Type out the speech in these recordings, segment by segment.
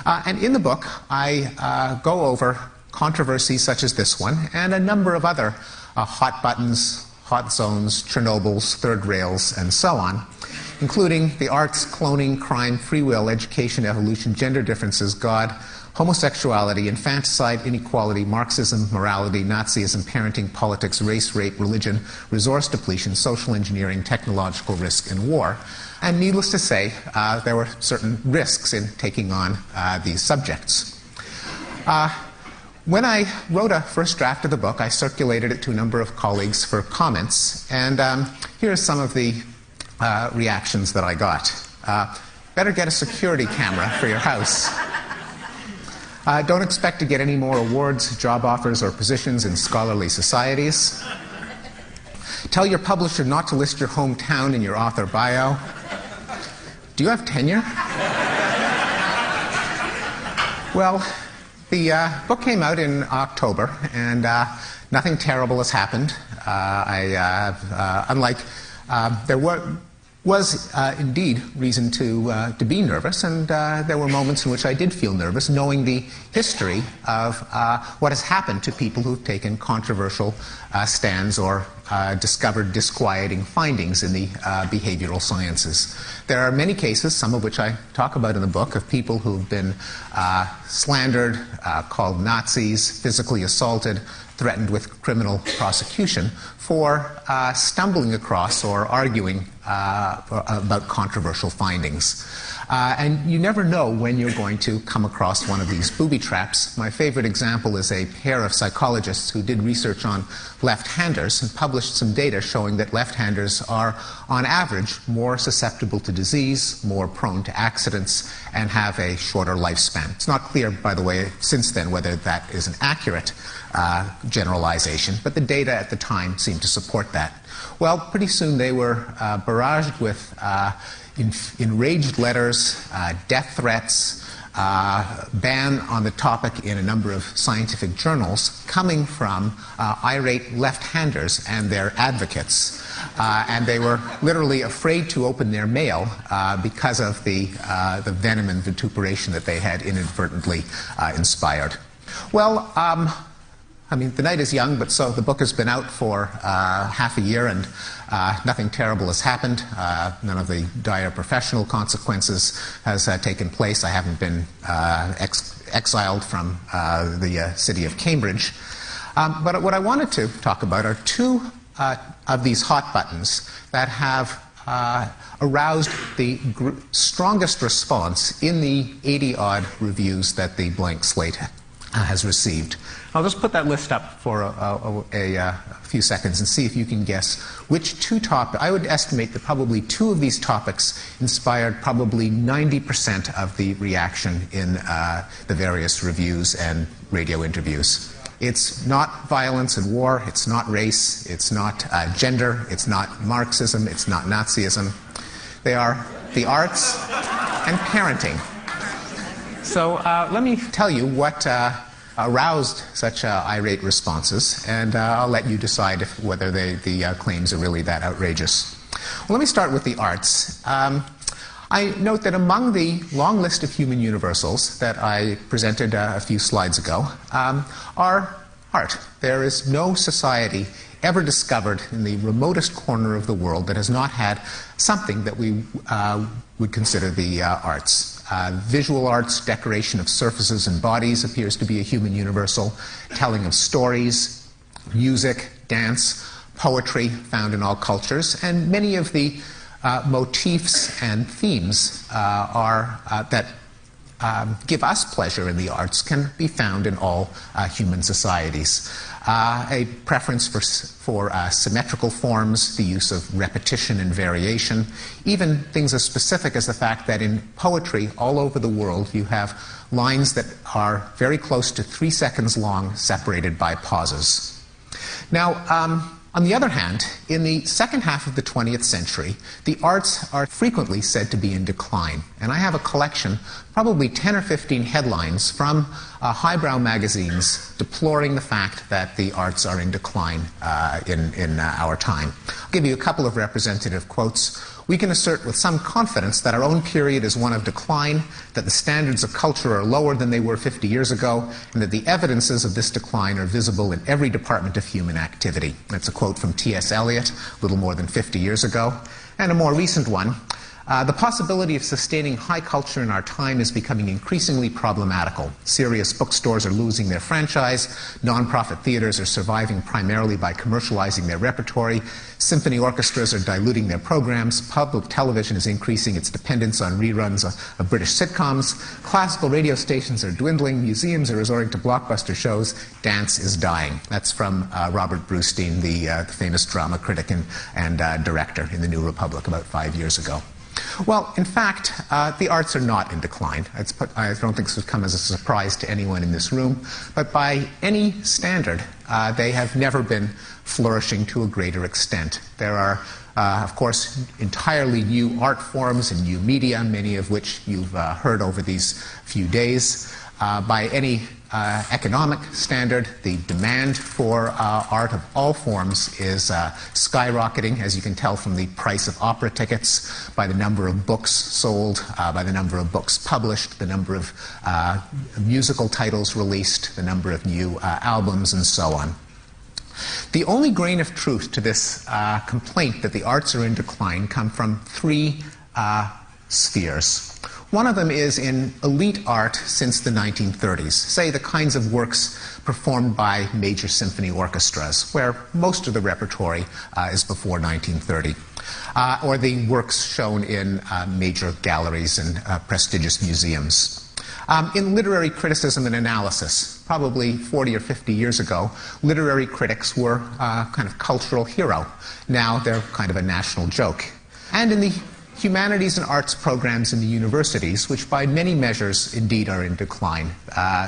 And in the book, I go over controversies such as this one and a number of other hot buttons, hot zones, Chernobyls, third rails, and so on, including the arts, cloning, crime, free will, education, evolution, gender differences, God, homosexuality, infanticide, inequality, Marxism, morality, Nazism, parenting, politics, race, rape, religion, resource depletion, social engineering, technological risk, and war. And needless to say, there were certain risks in taking on these subjects. When I wrote a first draft of the book, I circulated it to a number of colleagues for comments, and here are some of the reactions that I got. Better get a security camera for your house. Don't expect to get any more awards, job offers, or positions in scholarly societies. Tell your publisher not to list your hometown in your author bio. Do you have tenure? Well, the book came out in October, and nothing terrible has happened. There was indeed reason to be nervous, and there were moments in which I did feel nervous, knowing the history of what has happened to people who've taken controversial stands or discovered disquieting findings in the behavioral sciences. There are many cases, some of which I talk about in the book, of people who've been slandered, called Nazis, physically assaulted, threatened with criminal prosecution for stumbling across or arguing about controversial findings. And you never know when you're going to come across one of these booby traps. My favorite example is a pair of psychologists who did research on left-handers and published some data showing that left-handers are, on average, more susceptible to disease, more prone to accidents, and have a shorter lifespan. It's not clear, by the way, since then whether that is an accurate generalization, but the data at the time seemed to support that. Well, pretty soon they were barraged with enraged letters, death threats, ban on the topic in a number of scientific journals coming from irate left-handers and their advocates. And they were literally afraid to open their mail because of the venom and vituperation that they had inadvertently inspired. Well, I mean, the night is young, but so the book has been out for half a year, and nothing terrible has happened. None of the dire professional consequences has taken place. I haven't been exiled from the city of Cambridge. But what I wanted to talk about are two of these hot buttons that have aroused the strongest response in the 80-odd reviews that the Blank Slate has received. I'll just put that list up for a few seconds and see if you can guess which two topics. I would estimate that probably two of these topics inspired probably 90% of the reaction in the various reviews and radio interviews. It's not violence and war, it's not race, it's not gender, it's not Marxism, it's not Nazism. They are the arts and parenting. So let me tell you what aroused such irate responses, and I'll let you decide whether the claims are really that outrageous. Well, let me start with the arts. I note that among the long list of human universals that I presented a few slides ago are art. There is no society ever discovered in the remotest corner of the world that has not had something that we would consider the arts. Visual arts, decoration of surfaces and bodies appears to be a human universal. Telling of stories, music, dance, poetry found in all cultures, and many of the motifs and themes that give us pleasure in the arts can be found in all human societies. A preference for symmetrical forms, the use of repetition and variation, even things as specific as the fact that in poetry all over the world you have lines that are very close to 3 seconds long, separated by pauses. Now, on the other hand, in the second half of the 20th century, the arts are frequently said to be in decline. And I have a collection, probably 10 or 15 headlines from highbrow magazines deploring the fact that the arts are in decline in our time. I'll give you a couple of representative quotes. we can assert with some confidence that our own period is one of decline, that the standards of culture are lower than they were 50 years ago, and that the evidences of this decline are visible in every department of human activity. That's a quote from T.S. Eliot, a little more than 50 years ago. And a more recent one, the possibility of sustaining high culture in our time is becoming increasingly problematical. Serious bookstores are losing their franchise. Non-profit theaters are surviving primarily by commercializing their repertory. Symphony orchestras are diluting their programs. Public television is increasing its dependence on reruns of British sitcoms. Classical radio stations are dwindling. Museums are resorting to blockbuster shows. Dance is dying. That's from Robert Brustein, the famous drama critic and director in The New Republic about 5 years ago. Well, in fact, the arts are not in decline. I don't think this would come as a surprise to anyone in this room, but by any standard, they have never been flourishing to a greater extent. There are, of course, entirely new art forms and new media, many of which you've heard over these few days. By any economic standard, the demand for art of all forms is skyrocketing, as you can tell from the price of opera tickets, by the number of books sold, by the number of books published, the number of musical titles released, the number of new albums, and so on. The only grain of truth to this complaint that the arts are in decline come from three spheres. One of them is in elite art since the 1930s, say the kinds of works performed by major symphony orchestras, where most of the repertory is before 1930, or the works shown in major galleries and prestigious museums. In literary criticism and analysis, probably 40 or 50 years ago, literary critics were a kind of cultural hero. Now they're kind of a national joke. And in the humanities and arts programs in the universities, which by many measures indeed are in decline.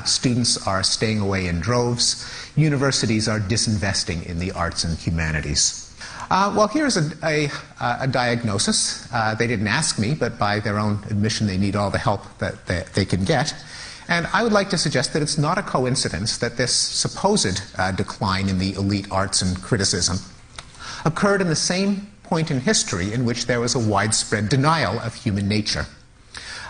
Students are staying away in droves. Universities are disinvesting in the arts and humanities. Well, here's a diagnosis. They didn't ask me, but by their own admission they need all the help that they can get. And I would like to suggest that it's not a coincidence that this supposed decline in the elite arts and criticism occurred in the same point in history in which there was a widespread denial of human nature.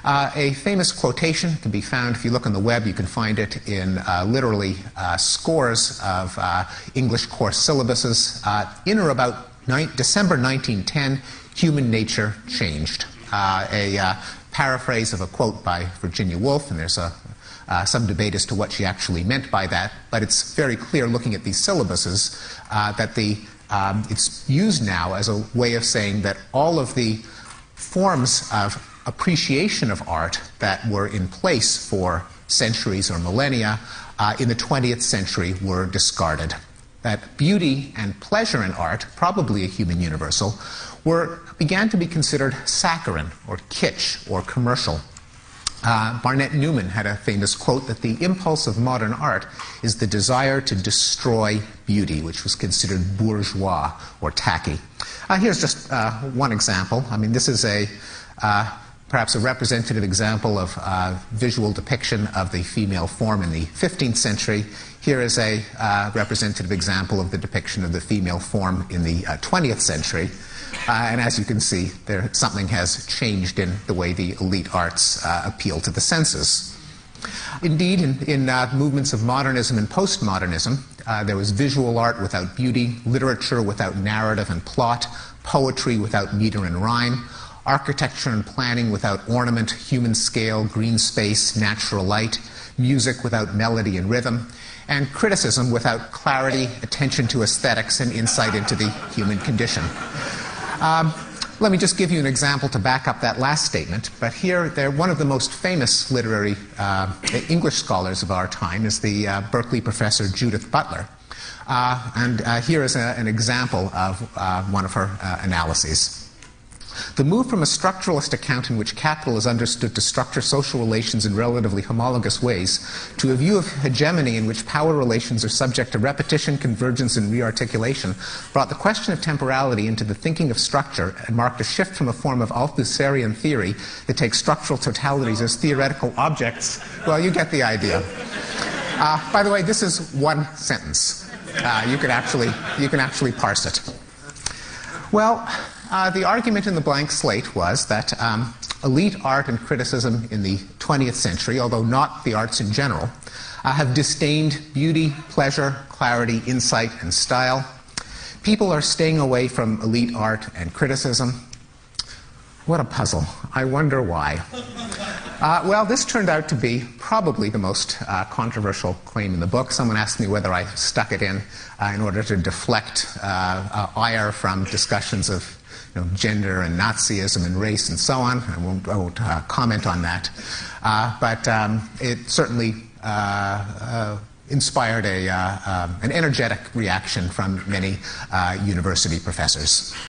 A famous quotation can be found, if you look on the web, you can find it in literally scores of English course syllabuses. In or about December 1910, human nature changed. A paraphrase of a quote by Virginia Woolf, and there's some debate as to what she actually meant by that, but it's very clear looking at these syllabuses that it's used now as a way of saying that all of the forms of appreciation of art that were in place for centuries or millennia in the 20th century were discarded. That beauty and pleasure in art, probably a human universal, began to be considered saccharine or kitsch or commercial. Barnett Newman had a famous quote that the impulse of modern art is the desire to destroy beauty, which was considered bourgeois or tacky. Here's just one example. I mean, this is perhaps a representative example of visual depiction of the female form in the 15th century. Here is a representative example of the depiction of the female form in the 20th century. And as you can see, something has changed in the way the elite arts appeal to the senses. Indeed, in movements of modernism and postmodernism, there was visual art without beauty, literature without narrative and plot, poetry without meter and rhyme, architecture and planning without ornament, human scale, green space, natural light, music without melody and rhythm, and criticism without clarity, attention to aesthetics, and insight into the human condition. Let me just give you an example to back up that last statement. But here, one of the most famous literary English scholars of our time is the Berkeley professor Judith Butler. And here is an example of one of her analyses. The move from a structuralist account in which capital is understood to structure social relations in relatively homologous ways to a view of hegemony in which power relations are subject to repetition, convergence, and rearticulation brought the question of temporality into the thinking of structure and marked a shift from a form of Althusserian theory that takes structural totalities as theoretical objects. Well, you get the idea. By the way, this is one sentence. You can actually parse it. Well, the argument in the blank slate was that elite art and criticism in the 20th century, although not the arts in general, have disdained beauty, pleasure, clarity, insight, and style. People are staying away from elite art and criticism. What a puzzle. I wonder why. Well, this turned out to be probably the most controversial claim in the book. Someone asked me whether I stuck it in order to deflect ire from discussions of gender and Nazism and race and so on. I won't comment on that. But it certainly inspired an energetic reaction from many university professors.